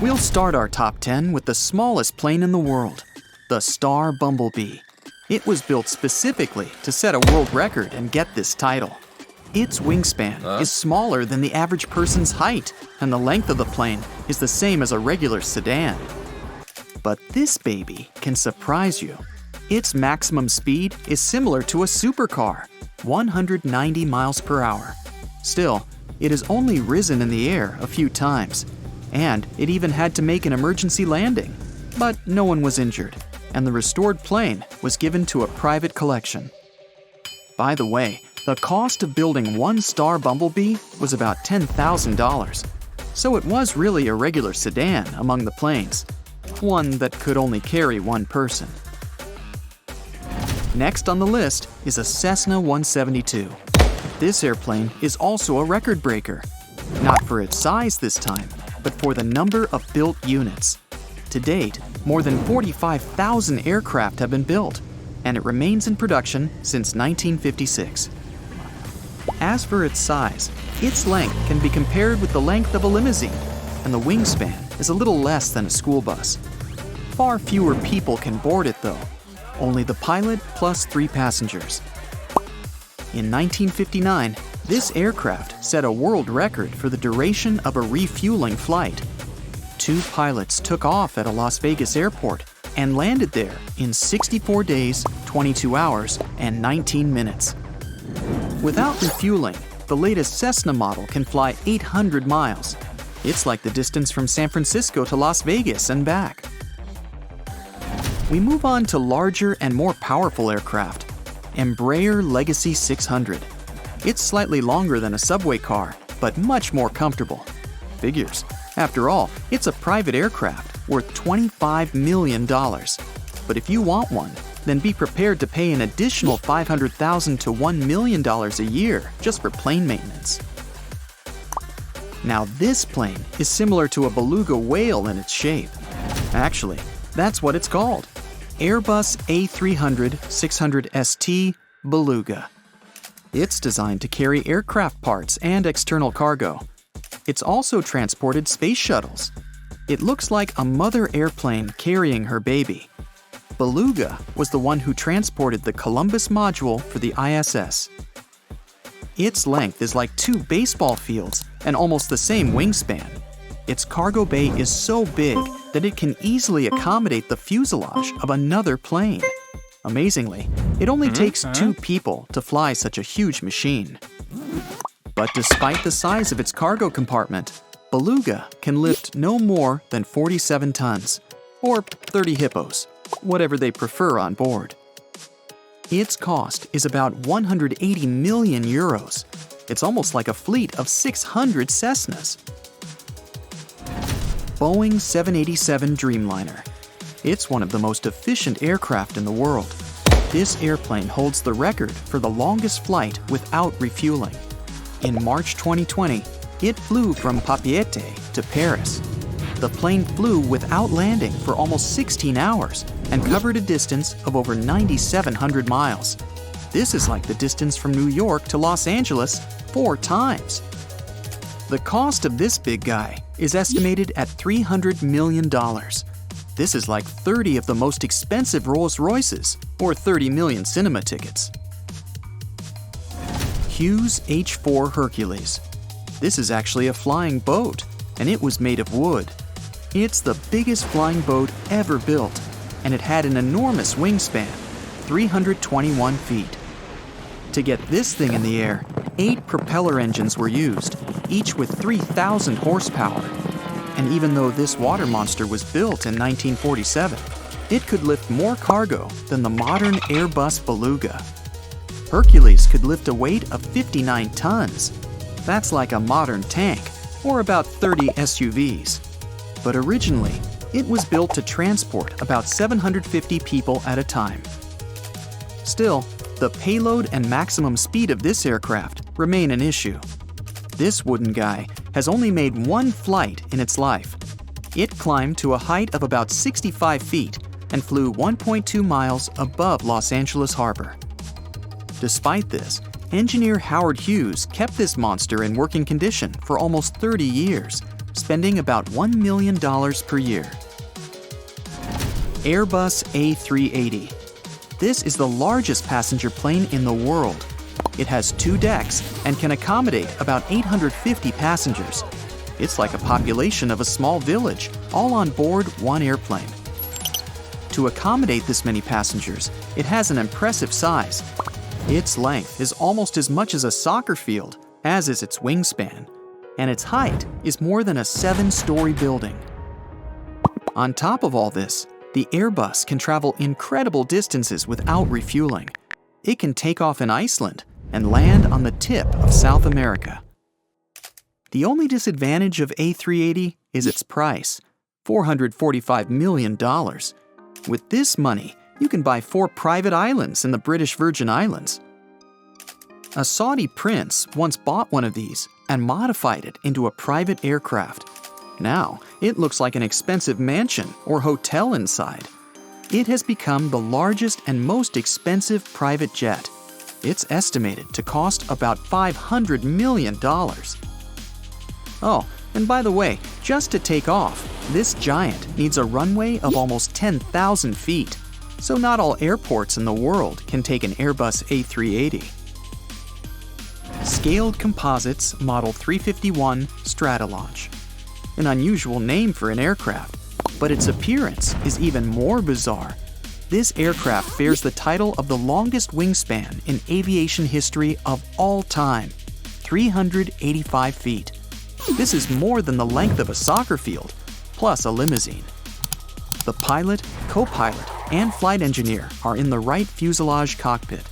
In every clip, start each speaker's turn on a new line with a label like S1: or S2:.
S1: We'll start our top 10 with the smallest plane in the world, the Star Bumblebee. It was built specifically to set a world record and get this title. Its wingspan is smaller than the average person's height, and the length of the plane is the same as a regular sedan. But this baby can surprise you. Its maximum speed is similar to a supercar, 190 miles per hour. Still, it has only risen in the air a few times, and it even had to make an emergency landing. But no one was injured, and the restored plane was given to a private collection. By the way, the cost of building one Star Bumblebee was about $10,000, so it was really a regular sedan among the planes, one that could only carry one person. Next on the list is a Cessna 172. This airplane is also a record breaker, not for its size this time, but for the number of built units. To date, more than 45,000 aircraft have been built, and it remains in production since 1956. As for its size, its length can be compared with the length of a limousine, and the wingspan is a little less than a school bus. Far fewer people can board it though, only the pilot plus 3 passengers. In 1959, this aircraft set a world record for the duration of a refueling flight. 2 pilots took off at a Las Vegas airport and landed there in 64 days, 22 hours, and 19 minutes. Without refueling, the latest Cessna model can fly 800 miles. It's like the distance from San Francisco to Las Vegas and back. We move on to larger and more powerful aircraft. Embraer Legacy 600. It's slightly longer than a subway car, but much more comfortable. Figures. After all, it's a private aircraft worth $25 million. But if you want one, then be prepared to pay an additional $500,000 to $1 million a year just for plane maintenance. Now this plane is similar to a beluga whale in its shape. Actually, that's what it's called. Airbus A380 600 ST Beluga. It's designed to carry aircraft parts and external cargo. It's also transported space shuttles. It looks like a mother airplane carrying her baby. Beluga was the one who transported the Columbus module for the ISS. Its length is like 2 baseball fields and almost the same wingspan. Its cargo bay is so big that it can easily accommodate the fuselage of another plane. Amazingly, it only takes 2 people to fly such a huge machine. But despite the size of its cargo compartment, Beluga can lift no more than 47 tons, or 30 hippos, whatever they prefer on board. Its cost is about 180 million euros. It's almost like a fleet of 600 Cessnas. Boeing 787 Dreamliner. It's one of the most efficient aircraft in the world. This airplane holds the record for the longest flight without refueling. In March 2020, it flew from Papeete to Paris. The plane flew without landing for almost 16 hours and covered a distance of over 9,700 miles. This is like the distance from New York to Los Angeles 4 times. The cost of this big guy is estimated at $300 million. This is like 30 of the most expensive Rolls-Royces, or 30 million cinema tickets. Hughes H4 Hercules. This is actually a flying boat, and it was made of wood. It's the biggest flying boat ever built, and it had an enormous wingspan, 321 feet. To get this thing in the air, 8 propeller engines were used, each with 3,000 horsepower. And even though this water monster was built in 1947, it could lift more cargo than the modern Airbus Beluga. Hercules could lift a weight of 59 tons. That's like a modern tank, or about 30 SUVs. But originally, it was built to transport about 750 people at a time. Still, the payload and maximum speed of this aircraft remain an issue. This wooden guy has only made 1 flight in its life. It climbed to a height of about 65 feet and flew 1.2 miles above Los Angeles Harbor. Despite this, engineer Howard Hughes kept this monster in working condition for almost 30 years, spending about $1 million per year. Airbus A380. This is the largest passenger plane in the world. It has 2 decks and can accommodate about 850 passengers. It's like a population of a small village, all on board one airplane. To accommodate this many passengers, it has an impressive size. Its length is almost as much as a soccer field, as is its wingspan, and its height is more than a 7-story building. On top of all this, the Airbus can travel incredible distances without refueling. It can take off in Iceland and land on the tip of South America. The only disadvantage of A380 is its price, $445 million. With this money, you can buy 4 private islands in the British Virgin Islands. A Saudi prince once bought one of these and modified it into a private aircraft. Now, it looks like an expensive mansion or hotel inside. It has become the largest and most expensive private jet. It's estimated to cost about $500 million. Oh, and by the way, just to take off, this giant needs a runway of almost 10,000 feet. So not all airports in the world can take an Airbus A380. Scaled Composites Model 351 Stratolaunch. An unusual name for an aircraft, but its appearance is even more bizarre. This aircraft bears the title of the longest wingspan in aviation history of all time, 385 feet. This is more than the length of a soccer field, plus a limousine. The pilot, co-pilot, and flight engineer are in the right fuselage cockpit.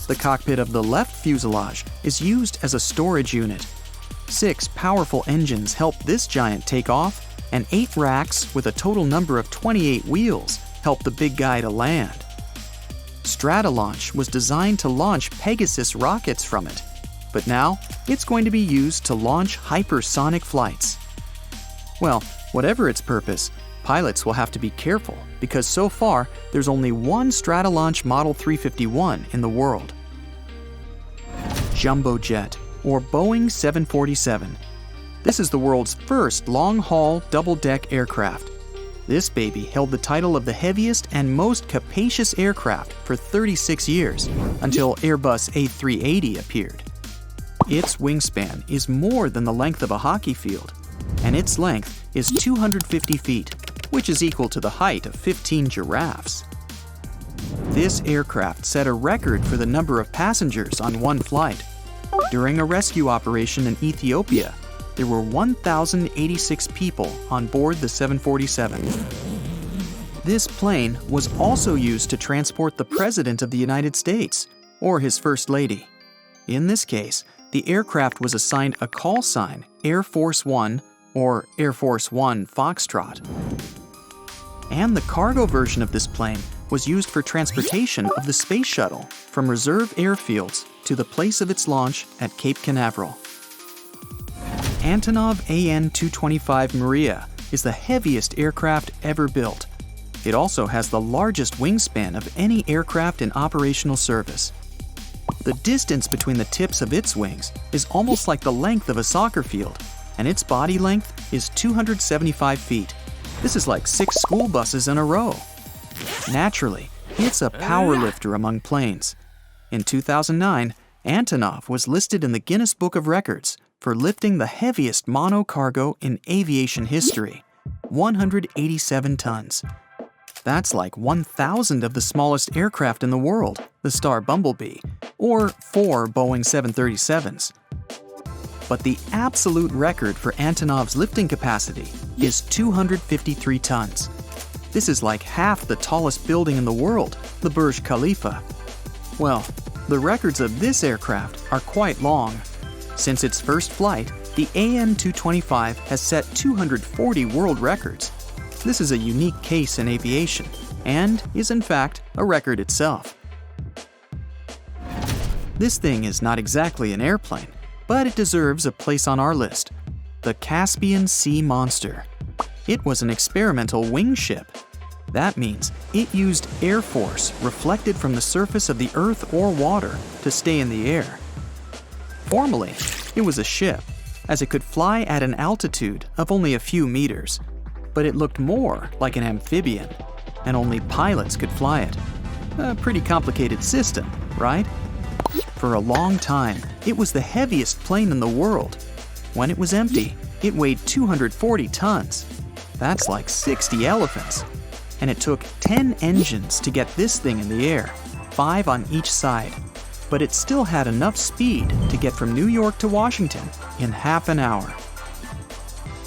S1: The cockpit of the left fuselage is used as a storage unit. 6 powerful engines help this giant take off, and 8 racks with a total number of 28 wheels help the big guy to land. Stratolaunch was designed to launch Pegasus rockets from it, but now it's going to be used to launch hypersonic flights. Well, whatever its purpose, pilots will have to be careful because so far there's only one Stratolaunch Model 351 in the world. Jumbo Jet, or Boeing 747. This is the world's first long-haul double-deck aircraft. This baby held the title of the heaviest and most capacious aircraft for 36 years until Airbus A380 appeared. Its wingspan is more than the length of a hockey field, and its length is 250 feet, which is equal to the height of 15 giraffes. This aircraft set a record for the number of passengers on one flight. During a rescue operation in Ethiopia, there were 1,086 people on board the 747. This plane was also used to transport the President of the United States, or his First Lady. In this case, the aircraft was assigned a call sign, Air Force One, or Air Force One Foxtrot. And the cargo version of this plane was used for transportation of the space shuttle from reserve airfields to the place of its launch at Cape Canaveral. Antonov AN225 Maria is the heaviest aircraft ever built. It also has the largest wingspan of any aircraft in operational service. The distance between the tips of its wings is almost like the length of a soccer field, and its body length is 275 feet. This is like 6 school buses in a row. Naturally, it's a power lifter among planes. In 2009, Antonov was listed in the Guinness Book of Records for lifting the heaviest monocargo in aviation history, 187 tons. That's like 1,000 of the smallest aircraft in the world, the Star Bumblebee, or 4 Boeing 737s. But the absolute record for Antonov's lifting capacity is 253 tons. This is like half the tallest building in the world, the Burj Khalifa. Well, the records of this aircraft are quite long. Since its first flight, the AN225 has set 240 world records. This is a unique case in aviation, and is in fact a record itself. This thing is not exactly an airplane, but it deserves a place on our list. The Caspian Sea Monster. It was an experimental wing ship. That means it used air force reflected from the surface of the earth or water to stay in the air. Formally, it was a ship, as it could fly at an altitude of only a few meters. But it looked more like an amphibian, and only pilots could fly it. A pretty complicated system, right? For a long time, it was the heaviest plane in the world. When it was empty, it weighed 240 tons. That's like 60 elephants. And it took 10 engines to get this thing in the air, 5 on each side. But it still had enough speed to get from New York to Washington in half an hour.